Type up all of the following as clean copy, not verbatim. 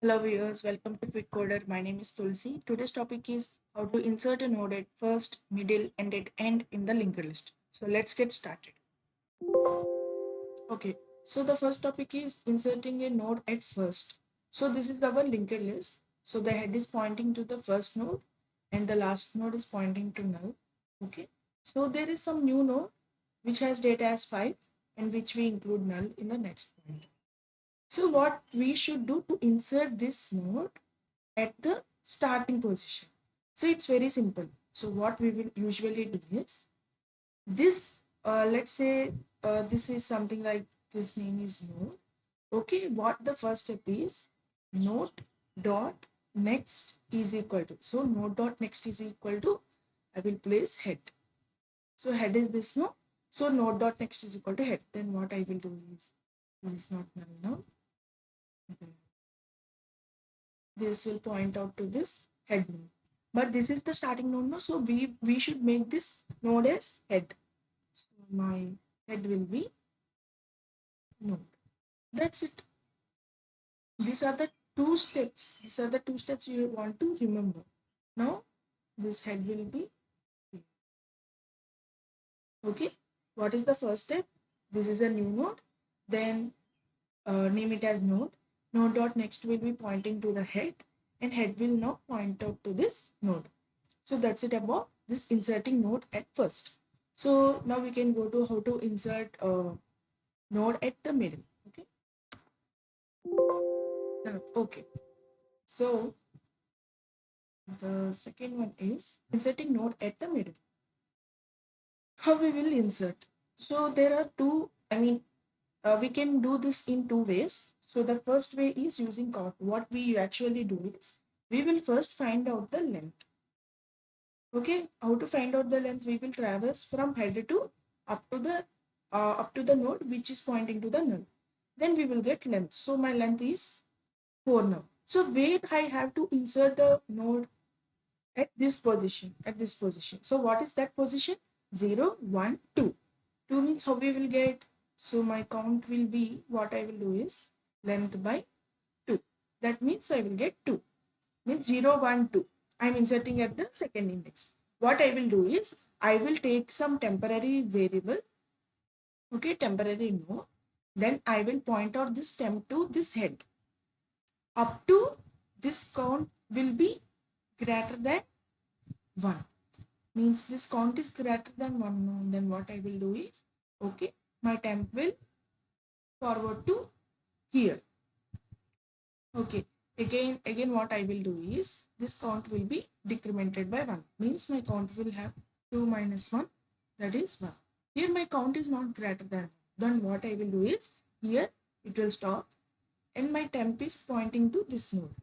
Hello viewers, welcome to Quick Coder. My name is Tulsi. Today's topic is how to insert a node at first, middle, and at end in the linked list. So let's get started. Okay, so the first topic is inserting a node at first. So this is our linked list. So the head is pointing to the first node and the last node is pointing to null. Okay, so there is some new node which has data as 5 and which we include null in the next point. So what we should do to insert this node at the starting position. So it's very simple. So what we will usually do is this, let's say this is something like this name is node. Okay, what the first step is node dot next is equal to. So node dot next is equal to, I will place head. So head is this no. So node dot next is equal to head. Then what I will do is not null now. Okay. This will point out to this head node, but this is the starting node no, so we should make this node as head. So my head will be node. That's it. These are the two steps you want to remember. Now this head will be here. Okay, what is the first step? This is a new node, then name it as node. Node dot next will be pointing to the head and head will now point out to this node. So that's it about this inserting node at first. So now we can go to how to insert a node at the middle. Okay. Okay. So the second one is inserting node at the middle. How we will insert? So there are two. We can do this in two ways. So the first way is using count. What we actually do is we will first find out the length. Okay, how to find out the length? We will traverse from head to up to the up to the node which is pointing to the null. Then we will get length. So my length is 4 now. So where I have to insert the node at this position, at this position. So what is that position? 0, 1, 2. 2 means how we will get. So my count will be, what I will do is length by 2. That means I will get 2. Means 0, 1, 2. I'm inserting at the second index. What I will do is I will take some temporary variable, okay, temporary no. Then I will point out this temp to this head. Up to this count will be greater than 1. Means this count is greater than 1 no. Then what I will do is, okay, my temp will forward to here. Okay, again what I will do is this count will be decremented by 1. Means my count will have 2 minus 1, that is 1. Here my count is not greater than 1. Then what I will do is here it will stop and my temp is pointing to this node.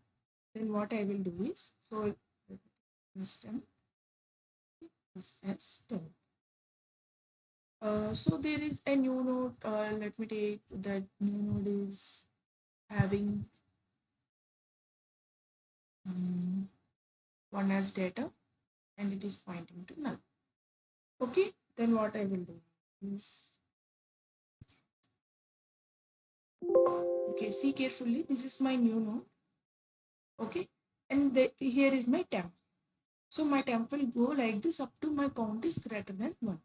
Then what I will do is, so this temp is as temp. So there is a new node. Let me take that new node is having 1 as data and it is pointing to null. Okay, then what I will do is, okay, see carefully, this is my new node. Okay, and here is my temp. So my temp will go like this up to my count is greater than 1.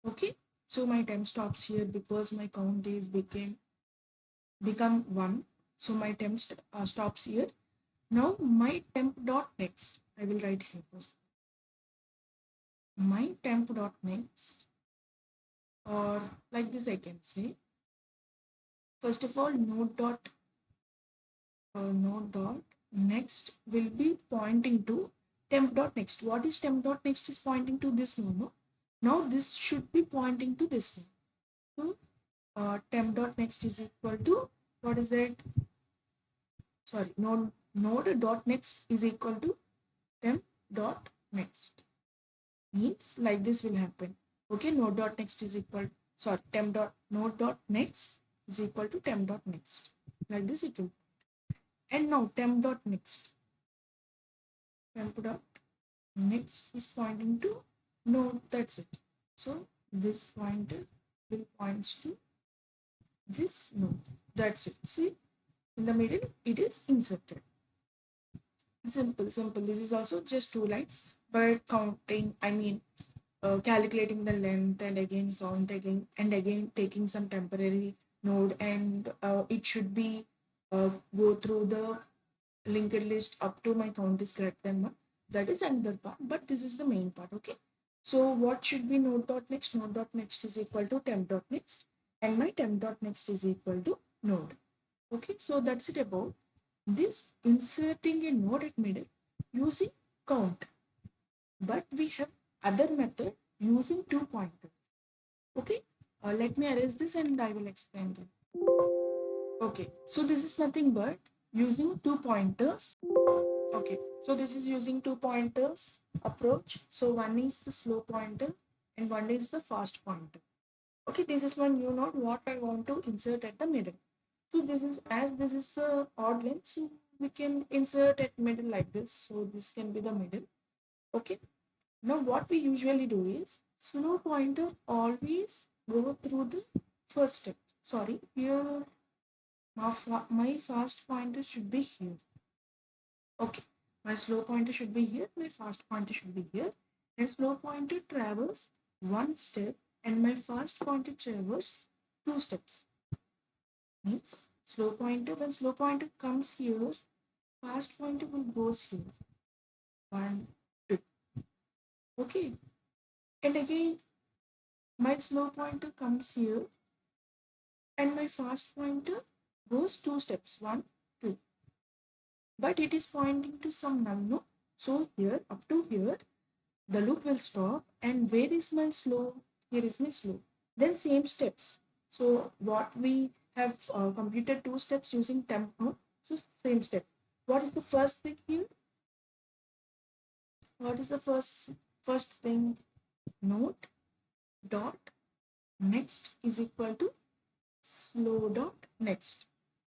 Okay, so my temp stops here because my count is become 1. So my temp stops here. Now my temp dot next, I will write here first. My temp dot next, or like this I can say. First of all, node dot next will be pointing to temp dot next. What is temp dot next is pointing to this node. No? Now this should be pointing to this node. So temp dot next is equal to, what is that? Sorry, node dot next is equal to temp dot next. Means like this will happen. Okay, node dot next is equal, sorry, temp dot node dot next is equal to temp dot next. Like this it will. And now temp dot next. Temp dot next is pointing to node. That's it. So this pointer will points to this node. That's it. See, In the middle, it is inserted. Simple. This is also just two lines, but counting, calculating the length and again count again and again taking some temporary node, and it should be go through the linked list up to my count is greater than one. That is another part, but this is the main part. Okay. So what should be node dot next? Node dot next is equal to temp dot next, and my temp dot next is equal to node. Okay. So that's it about this inserting a node at middle using count. But we have other method using two pointers. Okay. Let me erase this and I will explain them. Okay. So this is nothing but using two pointers. Okay, so this is using two pointers approach. So one is the slow pointer and one is the fast pointer. Okay, this is one new node what I want to insert at the middle. So this is, as this is the odd length, so we can insert at middle like this. So this can be the middle. Okay, now what we usually do is slow pointer always go through the first step. Sorry, here my fast pointer should be here. Okay, my slow pointer should be here, my fast pointer should be here. And slow pointer travels one step and my fast pointer travels two steps. Means slow pointer, when slow pointer comes here, fast pointer will goes here. One, two. Okay. And again, my slow pointer comes here and my fast pointer goes two steps. One, two. But it is pointing to some null, no? So here, up to here, the loop will stop, and where is my slow? Here is my slow. Then same steps. So what we have completed two steps using temp node. So same step. What is the first thing here? What is the first thing? Node dot next is equal to slow dot next.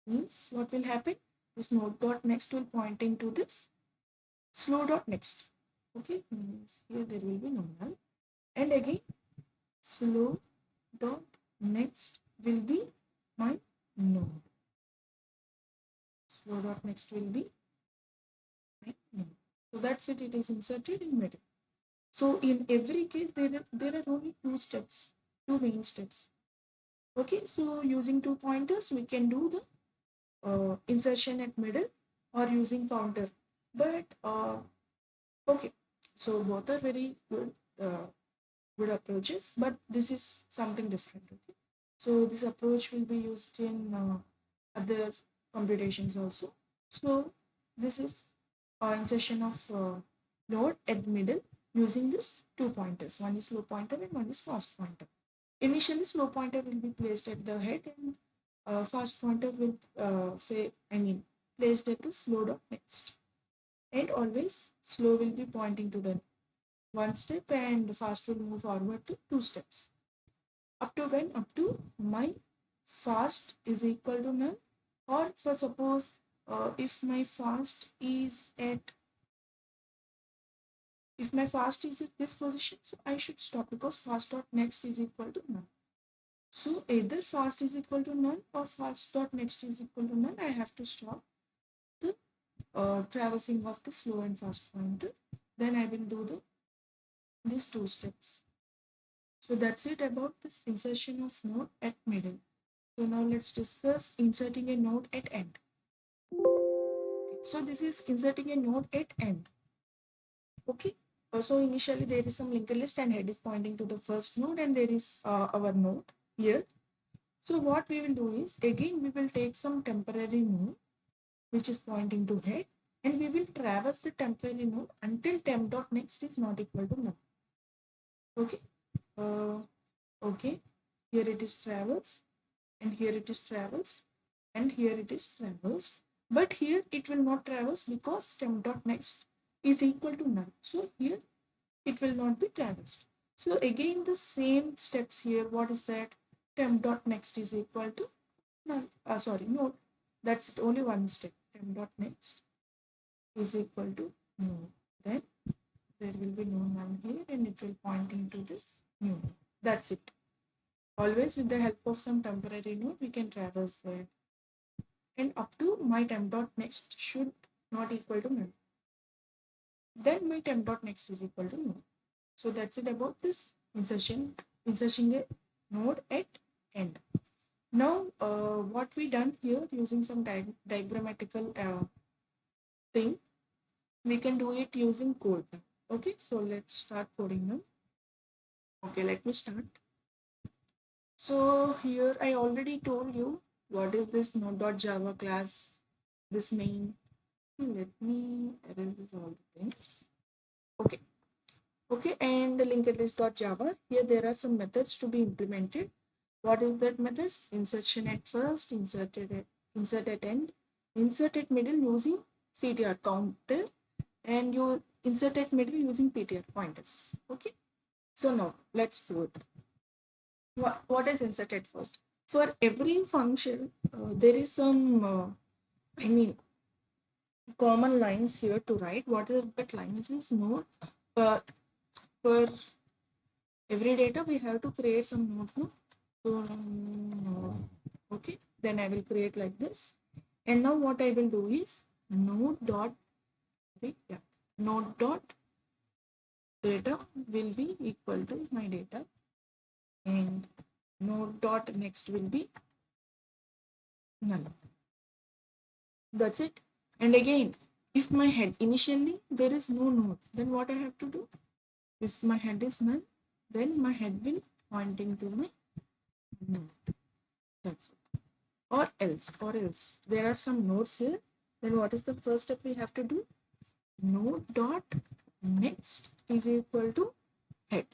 Means what will happen? This node dot next will pointing to this slow dot next. Okay, means here there will be no null. And again slow dot next will be my node. Slow dot next will be my node. So that's it. It is inserted in middle. So in every case, there are only two steps, two main steps. Okay. So using two pointers, we can do the insertion at middle or using counter. But okay. So both are very good. Good approaches, but this is something different. Okay, so this approach will be used in other computations also. So this is insertion of node at middle using this two pointers. One is slow pointer and one is fast pointer. Initially, slow pointer will be placed at the head and fast pointer will say placed at the slow dot next. And always slow will be pointing to the one step and fast will move forward to two steps. Up to when? Up to my fast is equal to none, or for suppose if my fast is at, if my fast is at this position, so I should stop because fast dot next is equal to none. So either fast is equal to none or fast dot next is equal to none. I have to stop the traversing of the slow and fast pointer. Then I will do these two steps. So that's it about this insertion of node at middle. So now let's discuss inserting a node at end. Okay, so this is inserting a node at end. Okay. So initially there is some linked list and head is pointing to the first node and there is our node here. So what we will do is again we will take some temporary node which is pointing to head and we will traverse the temporary node until temp dot next is not equal to none. Okay. Okay. Here it is traversed and here it is traversed and here it is traversed, but here it will not traverse because temp dot next is equal to none. So here it will not be traversed. So again the same steps here. What is that? Temp dot next is equal to none. Sorry, no, that's it. Only one step. Temp dot next is equal to no. Then there will be no none here and it will point into this new. That's it. Always with the help of some temporary node we can traverse that. and up to my temp dot next should not equal to null. Then my temp dot next is equal to null. So that's it about this inserting a node at end. Now, what we done here using some diagrammatical thing, we can do it using code. Okay, so let's start coding now. Okay, let me start. So here I already told you what is this node.java class, this main. Let me erase all the things. Okay. Okay, and linked list.java. Here there are some methods to be implemented. What is that methods? Insertion at first, insert at end, insert at middle using CTR counter, and you insert at middle using PTR pointers. Okay. So now let's do it. What is insert at first? For every function, there is some, I mean, common lines here to write. What is that lines is node. For every data, we have to create some node. No? So, okay, then I will create like this. And now what I will do is node dot, yeah, node dot data will be equal to my data, and node dot next will be null. That's it. And again, if my head initially there is no node, then what I have to do? If my head is null, then my head will pointing to my node. That's it. Or else there are some nodes here. Then what is the first step we have to do? Node dot next is equal to head.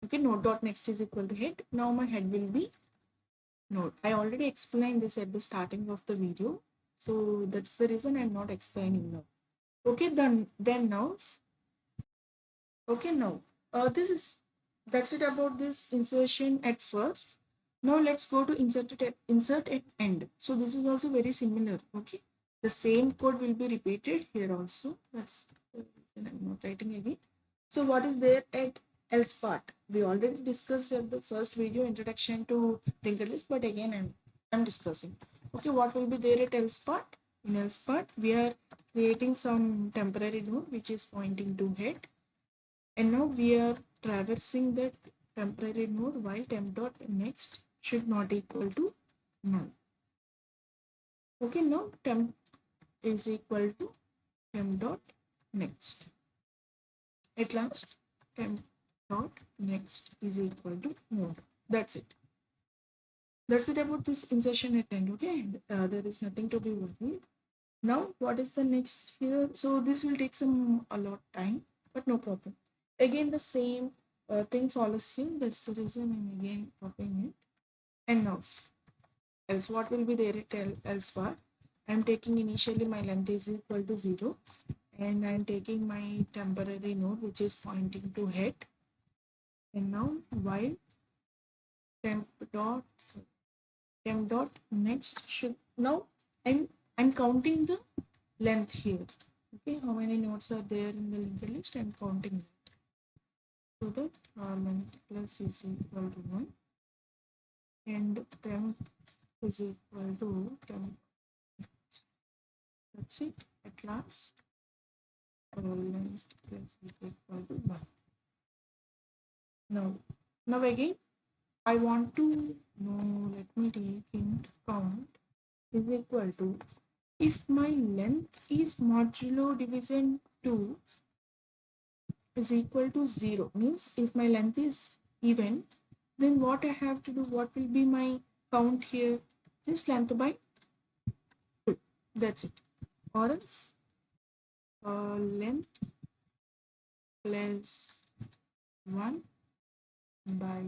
Okay, node dot next is equal to head. Now my head will be node. I already explained this at the starting of the video, so that's the reason I'm not explaining now. Okay, then now, okay, now that's it about this insertion at first. Now let's go to insert at end. So this is also very similar. Okay, the same code will be repeated here also. That's the reason I'm not writing again. So what is there at else part? We already discussed at the first video, introduction to linked list, but again I'm discussing. Okay, what will be there at else part? In else part, we are creating some temporary node which is pointing to head, and now we are traversing that temporary node while temp dot next should not equal to null. Okay, now temp is equal to temp dot next. At last, temp dot next is equal to node. That's it. That's it about this insertion at end. Okay, there is nothing to be worried. Now, what is the next here? So this will take a lot time, but no problem. Again, the same thing follows here. That's the reason I'm again copying it. And now, else what will be there at else bar? I'm taking initially my length is equal to 0, and I'm taking my temporary node which is pointing to head. And now while temp dot next should, now I'm counting the length here. Okay, how many nodes are there in the linked list? I'm counting that. So that length plus is equal to 1, and temp is equal to temp. That's it. At last, length plus is equal to 1. Now again, I want to know, let me take int count is equal to, if my length is modulo division 2 is equal to 0, means if my length is even, then what I have to do, what will be my count here? Just length by 2. That's it. Or else length plus 1 by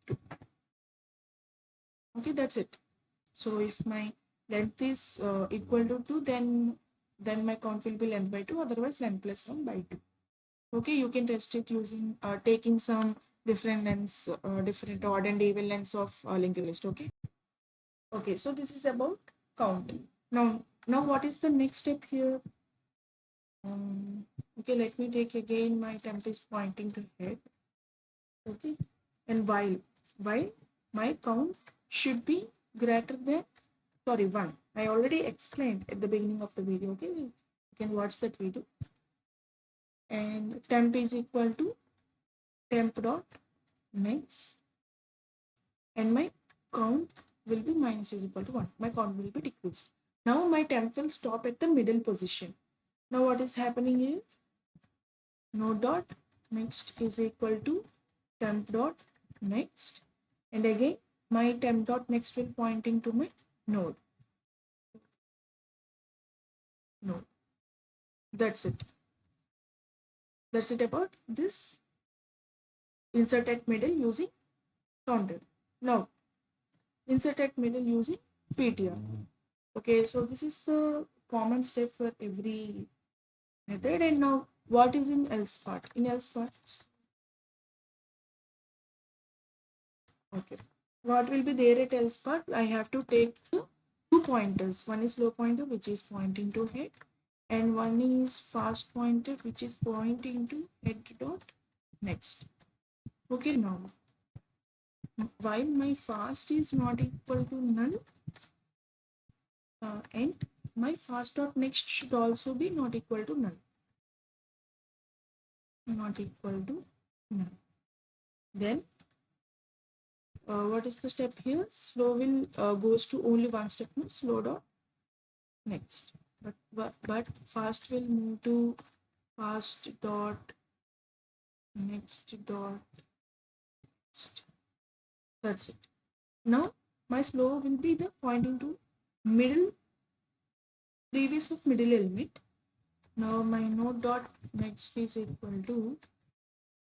2. Okay, that's it. So if my length is equal to 2, then my count will be length by 2, otherwise length plus 1 by 2. Okay, you can test it using taking some different lengths, different odd and even lengths of linked list. Okay, so this is about counting. Now what is the next step here? Okay, let me take again my temp is pointing to head. Okay, and while my count should be greater than sorry, 1. I already explained at the beginning of the video. Okay, you can watch that video. And temp is equal to temp dot next, and my count will be minus is equal to 1. My count will be decreased. Now my temp will stop at the middle position. Now what is happening is node dot next is equal to temp dot next, and again my temp dot next will pointing to my node. Node. That's it. That's it about this insert at middle using counter. Now insert at middle using PTR. Okay, so this is the common step for every method. And now what is in else part? In else parts, okay, what will be there at else part? I have to take the two pointers. One is low pointer which is pointing to head, and one is fast pointer which is pointing to head dot next. Okay, now while my fast is not equal to null, and my fast dot next should also be not equal to null. Not equal to null. Then what is the step here? Slow will goes to only one step now, slow dot next. But fast will move to fast dot next dot next. That's it. Now my slow will be the pointing to middle, previous of middle element. Now my node dot next is equal to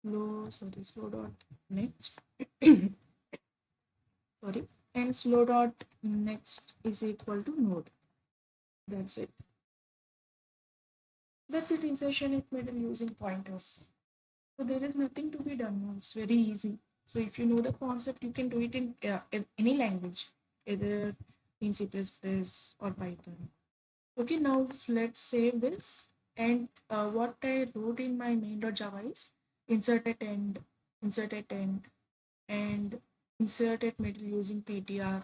slow dot next sorry, and slow dot next is equal to node. That's it. That's it, insertion at middle using pointers. So there is nothing to be done now. It's very easy. So if you know the concept, you can do it in any language, either in C++ or Python. Okay, now let's save this. And what I wrote in my main.java is insert at end, insert at end, and insert at middle using PTR.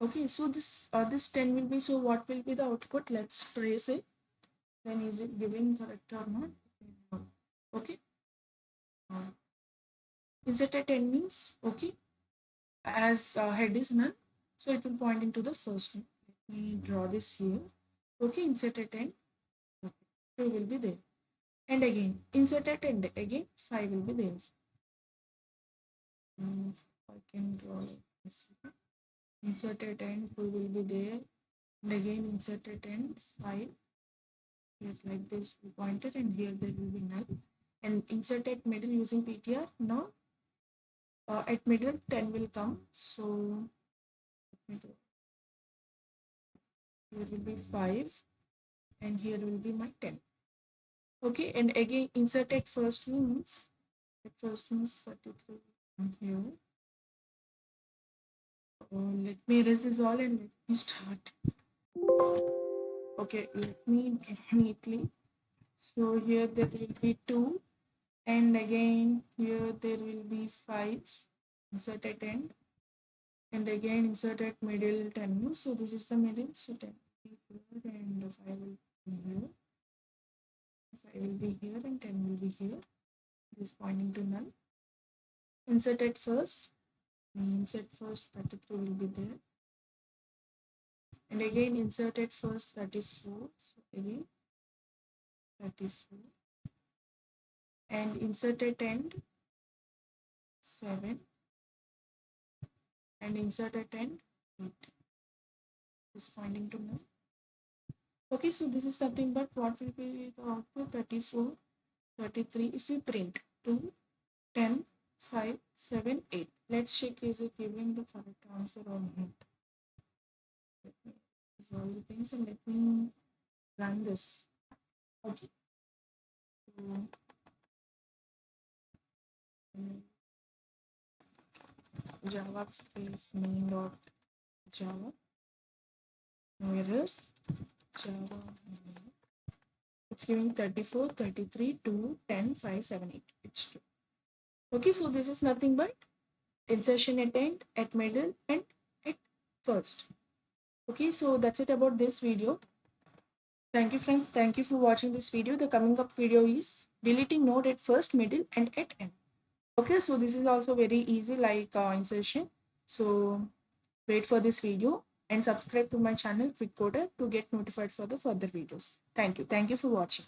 Okay, so this 10 will be, so what will be the output? Let's trace it. Then is it giving correct or not? Okay. Insert at 10 means, okay, as head is none, so it will point into the first one. Let me draw this here. Okay, insert at 10, okay, 2 will be there. And again, insert at 10, again 5 will be there. I can draw this. Insert at 10, 2 will be there. And again, insert at 10, 5. Here like this, we pointed, and here there will be null. And insert at middle using PTR. Now at middle 10 will come, so here will be 5, and here will be my 10. Okay, and again insert at first means 33 here. Let me erase this all and let me start. Okay, let me draw neatly. So here there will be 2, and again here there will be 5. Insert at end, and again insert at middle 10. So this is the middle, so 10 will be here, and 5 will be here. 5 will be here, and 10 will be here. This is pointing to null. Insert at first. Insert first 33 will be there. And again insert at first 34. So again 34. And insert at end 7. And insert at end 8. This is pointing to null. Okay, so this is nothing but what will be the output? 34, 33. If we print 2, 10, 5, 7, 8. Let's check is it giving the correct answer or not. Let me do all the things and let me run this. Okay. So, Java space main dot Java. No errors. Java main. It's giving 34, 33, 2, 10, 5, 7, 8. It's true. Okay, so this is nothing but insertion at end, at middle, and at first. Okay, so that's it about this video. Thank you friends. Thank you for watching this video. The coming up video is deleting node at first, middle and at end. Okay, so this is also very easy like insertion. So wait for this video and subscribe to my channel Quick Coder to get notified for the further videos. Thank you. Thank you for watching.